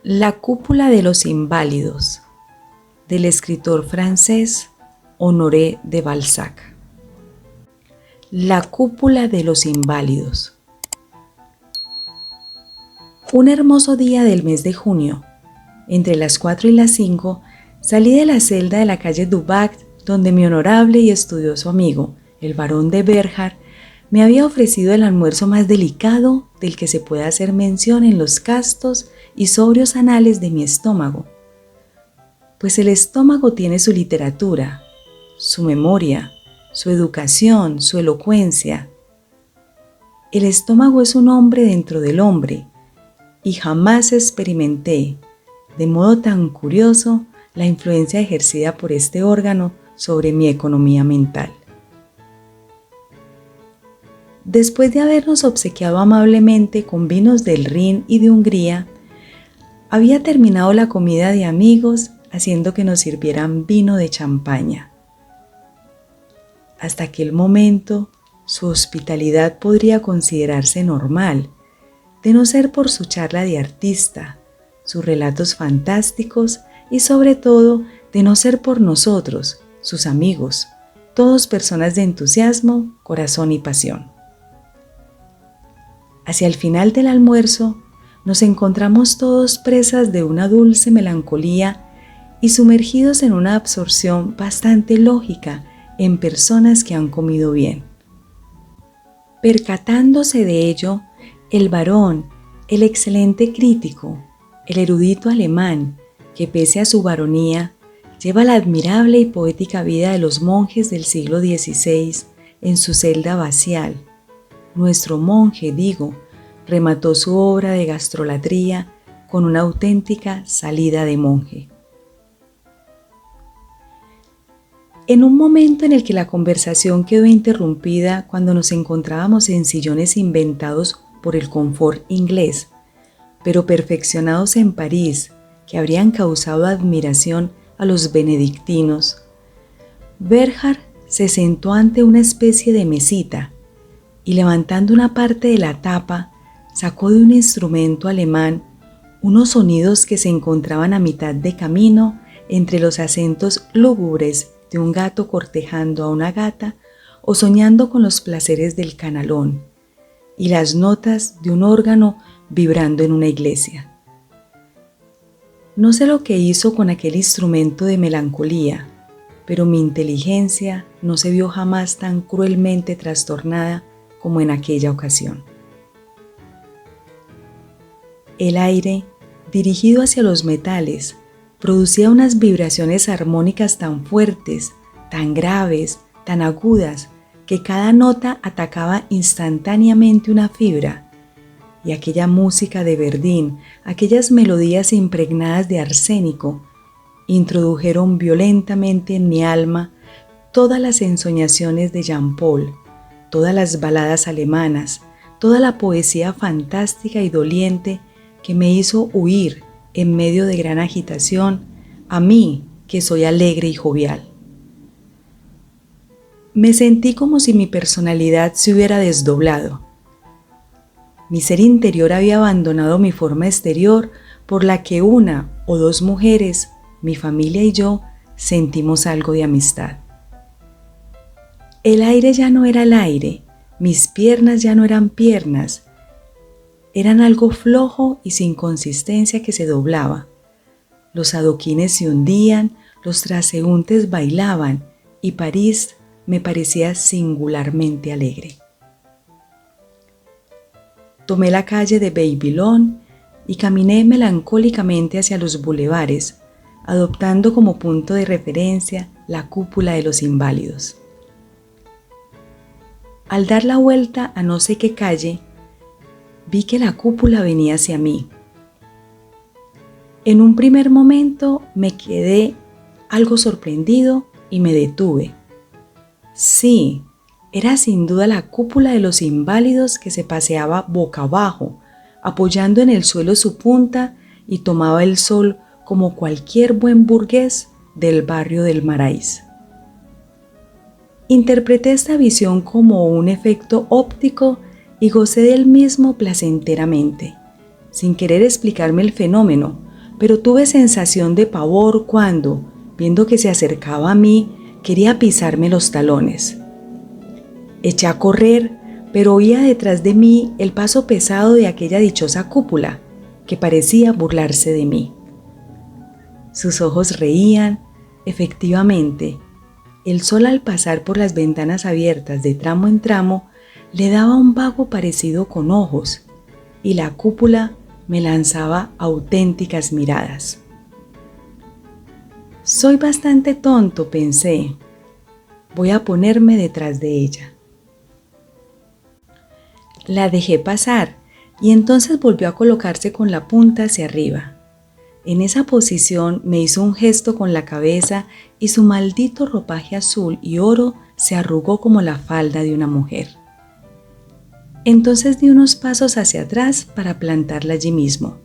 La cúpula de los inválidos, del escritor francés Honoré de Balzac. La cúpula de los inválidos. Un hermoso día del mes de junio, entre las 4 y las 5, salí de la celda de la calle Dubac, donde mi honorable y estudioso amigo, el barón de Bergerac, me había ofrecido el almuerzo más delicado del que se puede hacer mención en los castos y sobrios anales de mi estómago. Pues el estómago tiene su literatura, su memoria, su educación, su elocuencia. El estómago es un hombre dentro del hombre, y jamás experimenté, de modo tan curioso, la influencia ejercida por este órgano sobre mi economía mental. Después de habernos obsequiado amablemente con vinos del Rin y de Hungría, había terminado la comida de amigos haciendo que nos sirvieran vino de champaña. Hasta aquel momento, su hospitalidad podría considerarse normal, de no ser por su charla de artista, sus relatos fantásticos y sobre todo de no ser por nosotros, sus amigos, todos personas de entusiasmo, corazón y pasión. Hacia el final del almuerzo, nos encontramos todos presas de una dulce melancolía y sumergidos en una absorción bastante lógica en personas que han comido bien. Percatándose de ello, el barón, el excelente crítico, el erudito alemán, que pese a su baronía, lleva la admirable y poética vida de los monjes del siglo XVI en su celda abacial. Nuestro monje, remató su obra de gastrolatría con una auténtica salida de monje. En un momento en el que la conversación quedó interrumpida cuando nos encontrábamos en sillones inventados por el confort inglés, pero perfeccionados en París, que habrían causado admiración a los benedictinos, Bergerac se sentó ante una especie de mesita y levantando una parte de la tapa, sacó de un instrumento alemán unos sonidos que se encontraban a mitad de camino entre los acentos lúgubres de un gato cortejando a una gata o soñando con los placeres del canalón, y las notas de un órgano vibrando en una iglesia. No sé lo que hizo con aquel instrumento de melancolía, pero mi inteligencia no se vio jamás tan cruelmente trastornada como en aquella ocasión. El aire, dirigido hacia los metales, producía unas vibraciones armónicas tan fuertes, tan graves, tan agudas, que cada nota atacaba instantáneamente una fibra, y aquella música de Verdín, aquellas melodías impregnadas de arsénico, introdujeron violentamente en mi alma todas las ensoñaciones de Jean Paul, todas las baladas alemanas, toda la poesía fantástica y doliente que me hizo huir en medio de gran agitación, a mí que soy alegre y jovial. Me sentí como si mi personalidad se hubiera desdoblado. Mi ser interior había abandonado mi forma exterior por la que una o dos mujeres, mi familia y yo, sentimos algo de amistad. El aire ya no era el aire, mis piernas ya no eran piernas, eran algo flojo y sin consistencia que se doblaba. Los adoquines se hundían, los transeúntes bailaban y París me parecía singularmente alegre. Tomé la calle de Babylone y caminé melancólicamente hacia los bulevares, adoptando como punto de referencia la cúpula de los inválidos. Al dar la vuelta a no sé qué calle, vi que la cúpula venía hacia mí. En un primer momento me quedé algo sorprendido y me detuve. Sí, era sin duda la cúpula de los inválidos que se paseaba boca abajo, apoyando en el suelo su punta y tomaba el sol como cualquier buen burgués del barrio del Marais. Interpreté esta visión como un efecto óptico y gocé del mismo placenteramente, sin querer explicarme el fenómeno, pero tuve sensación de pavor cuando, viendo que se acercaba a mí, quería pisarme los talones. Eché a correr, pero oía detrás de mí el paso pesado de aquella dichosa cúpula, que parecía burlarse de mí. Sus ojos reían, efectivamente. El sol al pasar por las ventanas abiertas de tramo en tramo le daba un vago parecido con ojos, y la cúpula me lanzaba auténticas miradas. Soy bastante tonto, pensé. Voy a ponerme detrás de ella. La dejé pasar y entonces volvió a colocarse con la punta hacia arriba. En esa posición me hizo un gesto con la cabeza y su maldito ropaje azul y oro se arrugó como la falda de una mujer. Entonces di unos pasos hacia atrás para plantarla allí mismo,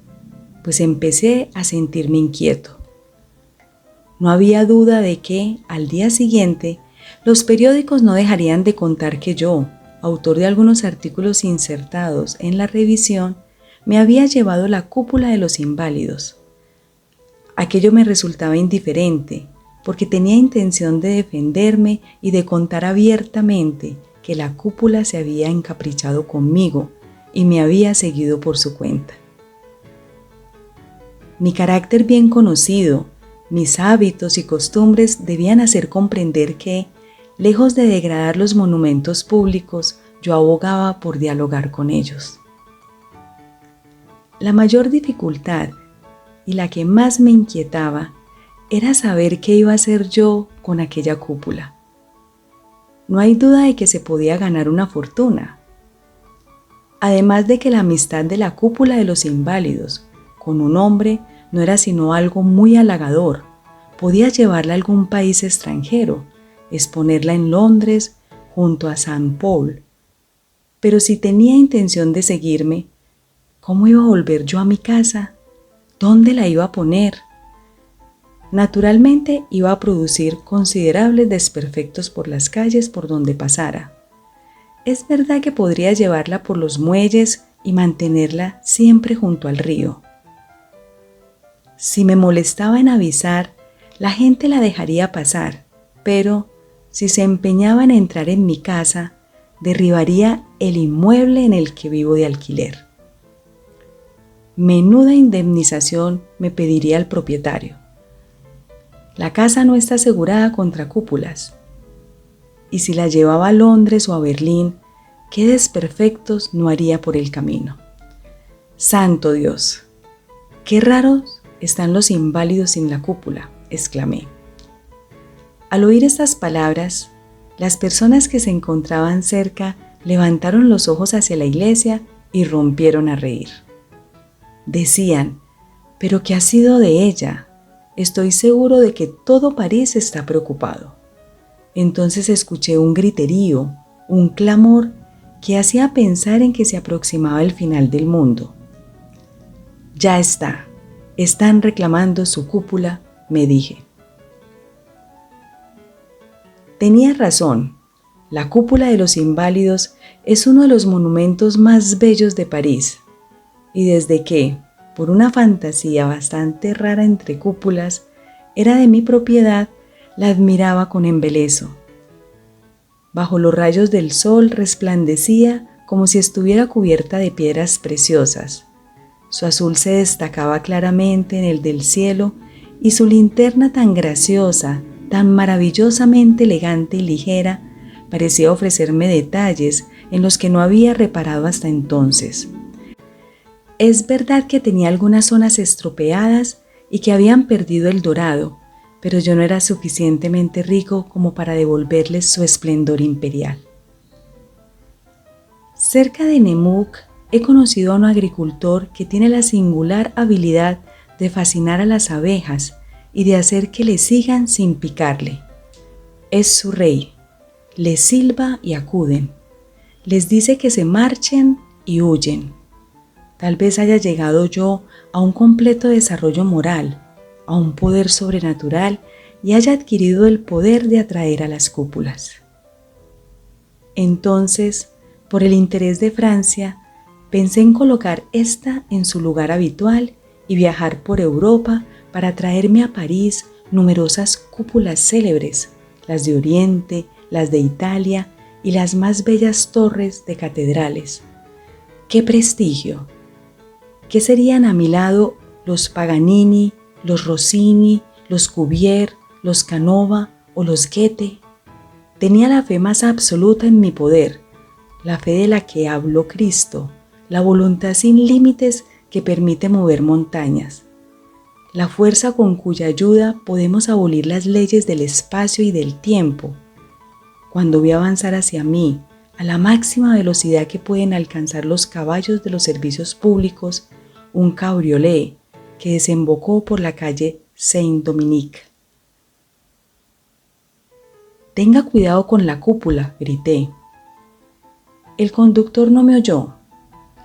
pues empecé a sentirme inquieto. No había duda de que, al día siguiente, los periódicos no dejarían de contar que yo, autor de algunos artículos insertados en la revisión, me había llevado la cúpula de los inválidos. Aquello me resultaba indiferente, porque tenía intención de defenderme y de contar abiertamente que la cúpula se había encaprichado conmigo y me había seguido por su cuenta. Mi carácter bien conocido, mis hábitos y costumbres debían hacer comprender que, lejos de degradar los monumentos públicos, yo abogaba por dialogar con ellos. La mayor dificultad, y la que más me inquietaba, era saber qué iba a hacer yo con aquella cúpula. No hay duda de que se podía ganar una fortuna. Además de que la amistad de la cúpula de los inválidos con un hombre no era sino algo muy halagador, podía llevarla a algún país extranjero, exponerla en Londres junto a St. Paul. Pero si tenía intención de seguirme, ¿cómo iba a volver yo a mi casa? ¿Dónde la iba a poner? Naturalmente iba a producir considerables desperfectos por las calles por donde pasara. Es verdad que podría llevarla por los muelles y mantenerla siempre junto al río. Si me molestaba en avisar, la gente la dejaría pasar, pero si se empeñaba en entrar en mi casa, derribaría el inmueble en el que vivo de alquiler. Menuda indemnización me pediría el propietario. La casa no está asegurada contra cúpulas. Y si la llevaba a Londres o a Berlín, qué desperfectos no haría por el camino. ¡Santo Dios! ¡Qué raros están los inválidos sin la cúpula!, exclamé. Al oír estas palabras, las personas que se encontraban cerca levantaron los ojos hacia la iglesia y rompieron a reír. Decían: ¿pero qué ha sido de ella? Estoy seguro de que todo París está preocupado. Entonces escuché un griterío, un clamor que hacía pensar en que se aproximaba el final del mundo. Ya está, están reclamando su cúpula, me dije. Tenía razón, la cúpula de los inválidos es uno de los monumentos más bellos de París, y desde que, por una fantasía bastante rara entre cúpulas, era de mi propiedad, la admiraba con embeleso. Bajo los rayos del sol resplandecía como si estuviera cubierta de piedras preciosas. Su azul se destacaba claramente en el del cielo y su linterna tan graciosa, tan maravillosamente elegante y ligera, parecía ofrecerme detalles en los que no había reparado hasta entonces. Es verdad que tenía algunas zonas estropeadas y que habían perdido el dorado, pero yo no era suficientemente rico como para devolverles su esplendor imperial. Cerca de Nemours he conocido a un agricultor que tiene la singular habilidad de fascinar a las abejas y de hacer que le sigan sin picarle. Es su rey, les silba y acuden, les dice que se marchen y huyen. Tal vez haya llegado yo a un completo desarrollo moral, a un poder sobrenatural y haya adquirido el poder de atraer a las cúpulas. Entonces, por el interés de Francia, pensé en colocar esta en su lugar habitual y viajar por Europa para traerme a París numerosas cúpulas célebres, las de Oriente, las de Italia y las más bellas torres de catedrales. ¡Qué prestigio! ¿Qué serían a mi lado los Paganini, los Rossini, los Cuvier, los Canova o los Goethe? Tenía la fe más absoluta en mi poder, la fe de la que habló Cristo, la voluntad sin límites que permite mover montañas, la fuerza con cuya ayuda podemos abolir las leyes del espacio y del tiempo. Cuando vi avanzar hacia mí, a la máxima velocidad que pueden alcanzar los caballos de los servicios públicos, un cabriolé que desembocó por la calle Saint-Dominique. «Tenga cuidado con la cúpula», grité. El conductor no me oyó.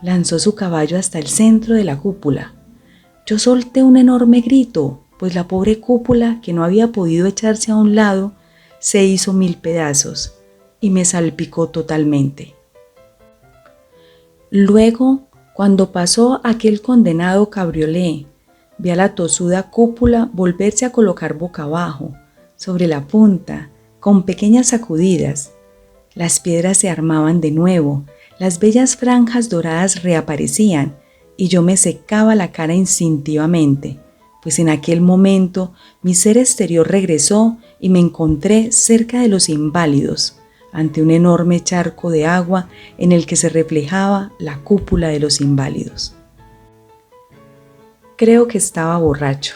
Lanzó su caballo hasta el centro de la cúpula. Yo solté un enorme grito, pues la pobre cúpula, que no había podido echarse a un lado, se hizo 1000 pedazos y me salpicó totalmente. Luego, cuando pasó aquel condenado cabriolé, vi a la tosuda cúpula volverse a colocar boca abajo, sobre la punta, con pequeñas sacudidas. Las piedras se armaban de nuevo, las bellas franjas doradas reaparecían y yo me secaba la cara instintivamente, pues en aquel momento mi ser exterior regresó y me encontré cerca de los inválidos, ante un enorme charco de agua en el que se reflejaba la cúpula de los inválidos. Creo que estaba borracho.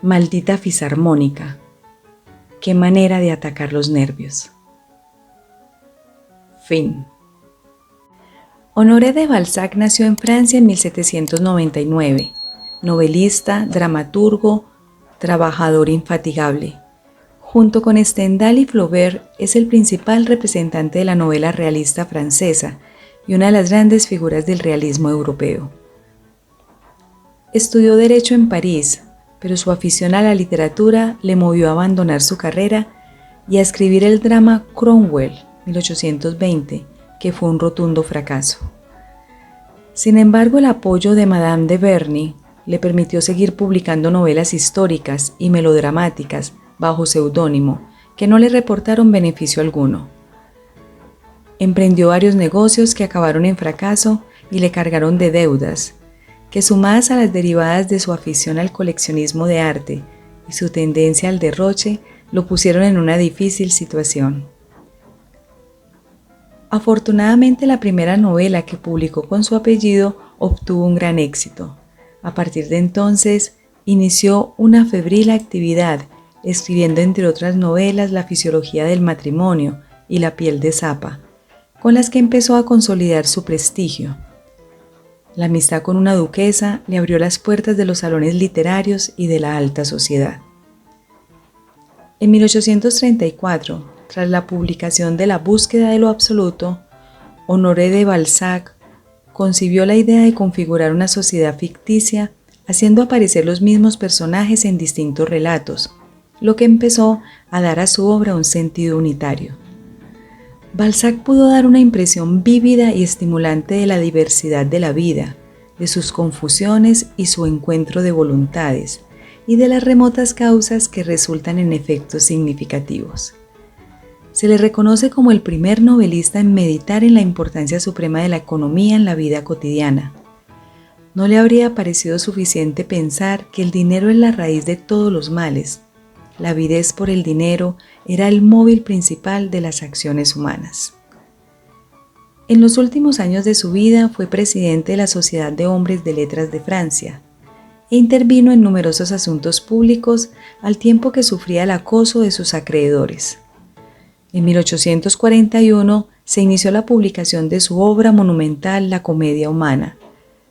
Maldita fisarmónica. Qué manera de atacar los nervios. Fin. Honoré de Balzac nació en Francia en 1799, novelista, dramaturgo, trabajador infatigable. Junto con Stendhal y Flaubert es el principal representante de la novela realista francesa y una de las grandes figuras del realismo europeo. Estudió Derecho en París, pero su afición a la literatura le movió a abandonar su carrera y a escribir el drama Cromwell, 1820, que fue un rotundo fracaso. Sin embargo, el apoyo de Madame de Berny le permitió seguir publicando novelas históricas y melodramáticas bajo seudónimo, que no le reportaron beneficio alguno. Emprendió varios negocios que acabaron en fracaso y le cargaron de deudas, que sumadas a las derivadas de su afición al coleccionismo de arte y su tendencia al derroche, lo pusieron en una difícil situación. Afortunadamente, la primera novela que publicó con su apellido obtuvo un gran éxito. A partir de entonces, inició una febril actividad, escribiendo entre otras novelas La fisiología del matrimonio y La piel de Zapa, con las que empezó a consolidar su prestigio. La amistad con una duquesa le abrió las puertas de los salones literarios y de la alta sociedad. En 1834, tras la publicación de La búsqueda de lo absoluto, Honoré de Balzac concibió la idea de configurar una sociedad ficticia, haciendo aparecer los mismos personajes en distintos relatos, lo que empezó a dar a su obra un sentido unitario. Balzac pudo dar una impresión vívida y estimulante de la diversidad de la vida, de sus confusiones y su encuentro de voluntades, y de las remotas causas que resultan en efectos significativos. Se le reconoce como el primer novelista en meditar en la importancia suprema de la economía en la vida cotidiana. No le habría parecido suficiente pensar que el dinero es la raíz de todos los males. La avidez por el dinero era el móvil principal de las acciones humanas. En los últimos años de su vida fue presidente de la Sociedad de Hombres de Letras de Francia e intervino en numerosos asuntos públicos al tiempo que sufría el acoso de sus acreedores. En 1841 se inició la publicación de su obra monumental La Comedia Humana,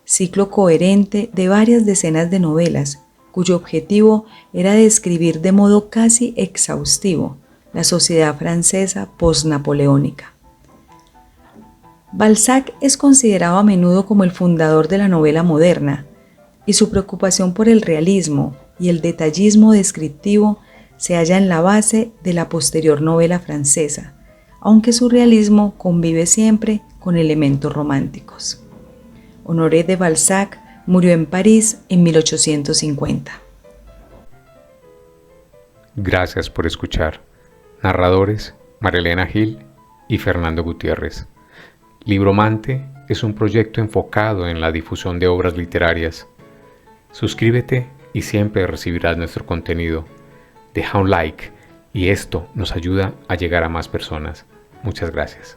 ciclo coherente de varias decenas de novelas, cuyo objetivo era describir de modo casi exhaustivo la sociedad francesa post-napoleónica. Balzac es considerado a menudo como el fundador de la novela moderna, y su preocupación por el realismo y el detallismo descriptivo se halla en la base de la posterior novela francesa, aunque su realismo convive siempre con elementos románticos. Honoré de Balzac Murió en París en 1850. Gracias por escuchar. Narradores: Marilena Gil y Fernando Gutiérrez. Libromante es un proyecto enfocado en la difusión de obras literarias. Suscríbete y siempre recibirás nuestro contenido. Deja un like y esto nos ayuda a llegar a más personas. Muchas gracias.